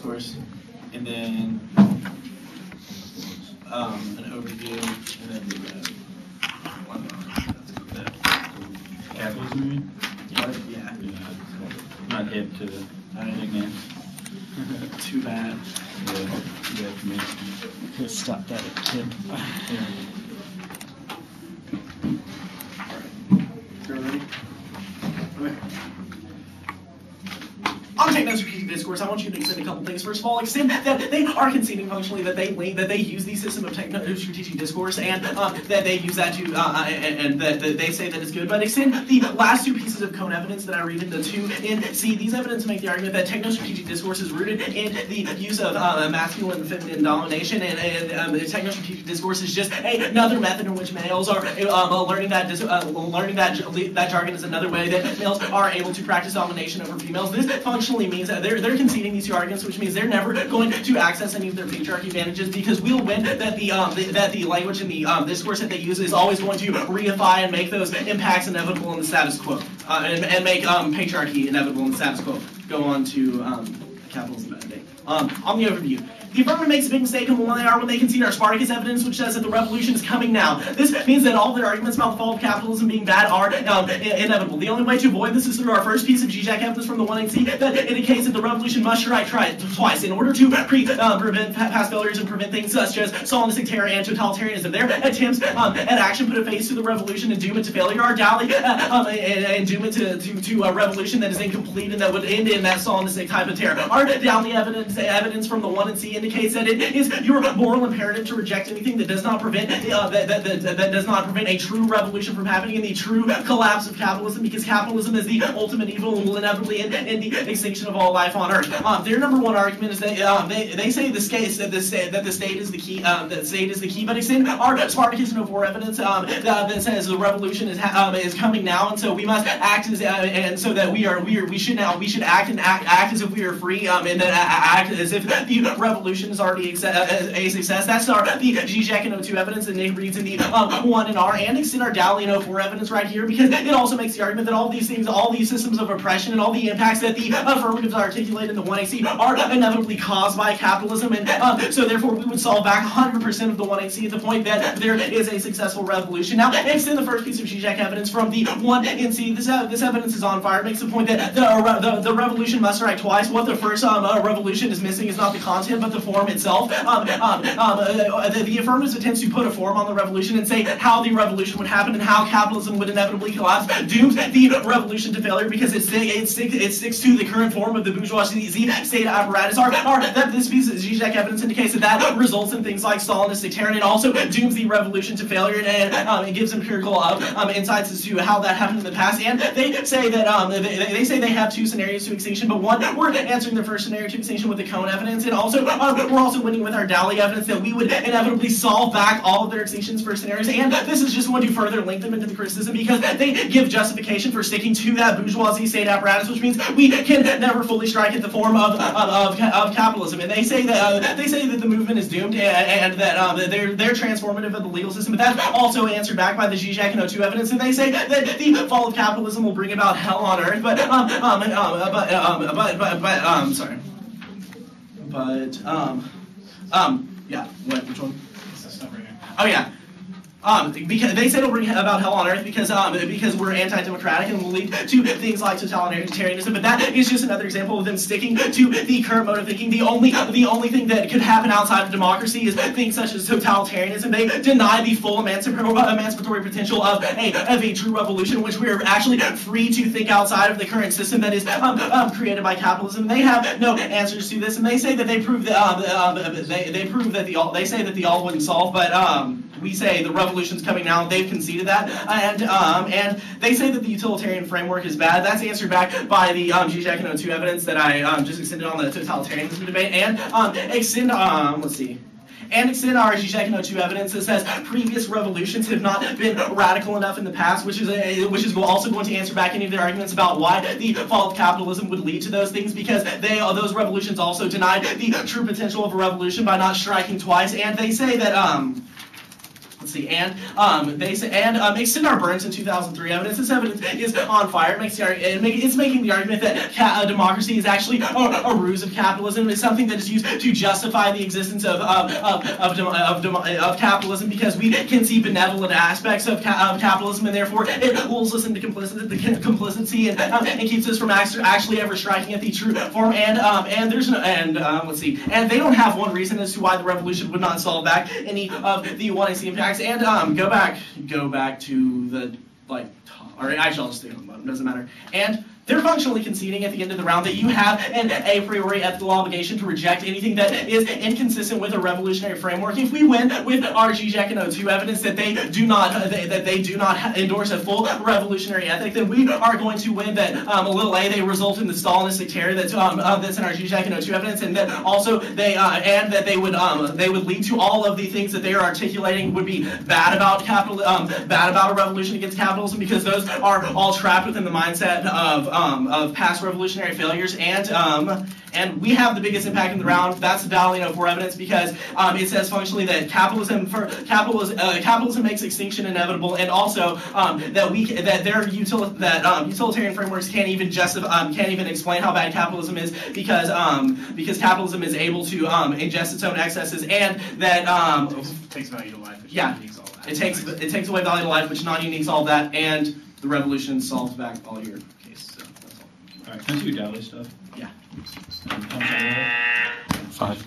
discourse, and then an overview, and then the capitalism. Yeah. Not hip to the again. Too bad. Yeah, too bad for me. Could stop that at tip. On techno-strategic discourse, I want you to extend a couple things. First of all, extend that they are conceding functionally that they use the system of techno-strategic discourse and that they use that to and that they say that it's good. But extend the last two pieces of cone evidence that I read into two and see these evidence make the argument that techno-strategic discourse is rooted in the use of masculine and feminine domination, and techno-strategic discourse is just another method in which males are learning that jargon is another way that males are able to practice domination over females. This functionally means that they're conceding these two arguments, which means they're never going to access any of their patriarchy advantages, because we'll win that the language in the discourse that they use is always going to reify and make those impacts inevitable in the status quo, and make patriarchy inevitable in the status quo. Go on to capitalism today. On the overview. The affirmative makes a big mistake in when they concede our Spartacus evidence, which says that the revolution is coming now. This means that all their arguments about the fall of capitalism being bad are inevitable. The only way to avoid this is through our first piece of GJAC evidence from the 1AC that indicates that the revolution must try twice in order to prevent past failures and prevent things such as Stalinistic terror and totalitarianism. Their attempts at action put a face to the revolution and doom it to failure. Our dally and doom it to a revolution that is incomplete and that would end in that Stalinistic type of terror. Our dally evidence from the 1AC indicates that it is your moral imperative to reject anything that does not prevent that does not prevent a true revolution from happening and the true collapse of capitalism, because capitalism is the ultimate evil and will inevitably end in the extinction of all life on Earth. Their number one argument is that they say the state is the key. That state is the key, but extend our Spartacus No. 4 evidence that says the revolution is coming now, and so we must act as and so that we should act as if we are free, and then act as if the revolution is already a success. That's the GJAC and O2 evidence that Nick reads in the 1 and R, and extend our Dally and O4 evidence right here, because it also makes the argument that all these things, all these systems of oppression and all the impacts that the affirmatives articulate in the 1AC are inevitably caused by capitalism, and so therefore we would solve back 100% of the 1AC at the point that there is a successful revolution. Now, extend the first piece of GJAC evidence from the 1NC. This evidence is on fire. It makes the point that the revolution must strike twice. What the first revolution is missing is not the content, but the form itself. The affirmatives attempts to put a form on the revolution and say how the revolution would happen and how capitalism would inevitably collapse dooms the revolution to failure, because it sticks to the current form of the bourgeoisie state apparatus. This piece of GJAC evidence indicates that results in things like Stalinistic terror, and it also dooms the revolution to failure, and it gives empirical insights as to how that happened in the past. And they say that they say they have two scenarios to extinction, but one, we're answering the first scenario to extinction with the cone evidence, and also we're also winning with our Dally evidence that we would inevitably solve back all of their extinctions for scenarios. And this is just going to further link them into the criticism, because they give justification for sticking to that bourgeoisie state apparatus, which means we can never fully strike at the form of capitalism. And they say that the movement is doomed, and that they're transformative of the legal system. But that's also answered back by the GJAC and O2 evidence, and they say that the fall of capitalism will bring about hell on earth. Yeah, what? Which one? Oh yeah. Because they said it'll bring about hell on earth because we're anti-democratic and will lead to things like totalitarianism. But that is just another example of them sticking to the current mode of thinking. The only thing that could happen outside of democracy is things such as totalitarianism. They deny the full emancipatory potential of a true revolution, in which we are actually free to think outside of the current system that is created by capitalism. They have no answers to this, and they say that they prove that they say that the all wouldn't solve, but we say the revolution's coming now. They've conceded that, and they say that the utilitarian framework is bad. That's answered back by the GJAC and O2 evidence that I just extended on the totalitarianism debate, and extend our GJAC and O2 evidence that says previous revolutions have not been radical enough in the past, which is also going to answer back any of their arguments about why the fall of capitalism would lead to those things, because those revolutions also denied the true potential of a revolution by not striking twice. And they say that let's see, and they say, and extend our Burns in 2003 evidence. This evidence is on fire. It's making the argument that democracy is actually a ruse of capitalism. It's something that is used to justify the existence of capitalism, because we can see benevolent aspects of capitalism, and therefore it lulls us into complicity and keeps us from actually ever striking at the true form. And there's no, let's see, and they don't have one reason as to why the revolution would not solve back any of the 1AC impacts. And go back to the or actually I'll just stay on the bottom. Doesn't matter. And they're functionally conceding at the end of the round that you have an a priori ethical obligation to reject anything that is inconsistent with a revolutionary framework. If we win with our GJEC and O2 evidence that they do not endorse a full revolutionary ethic, then we are going to win that a little a, they result in the Stalinistic terror that's in our GJEC and O2 evidence, and that also they would lead to all of the things that they are articulating would be bad about bad about a revolution against capitalism, because those are all trapped within the mindset of past revolutionary failures. And we have the biggest impact in the round. That's the Dalino for evidence, because it says functionally that capitalism makes extinction inevitable, and also that utilitarian frameworks can't even explain how bad capitalism is, because capitalism is able to ingest its own excesses, and that takes value to life. Which yeah, all that. it takes away value to life, which non-uniques all that, and the revolution solves back all your case. So that's all. All right, can I do Dali stuff? Yeah. 5.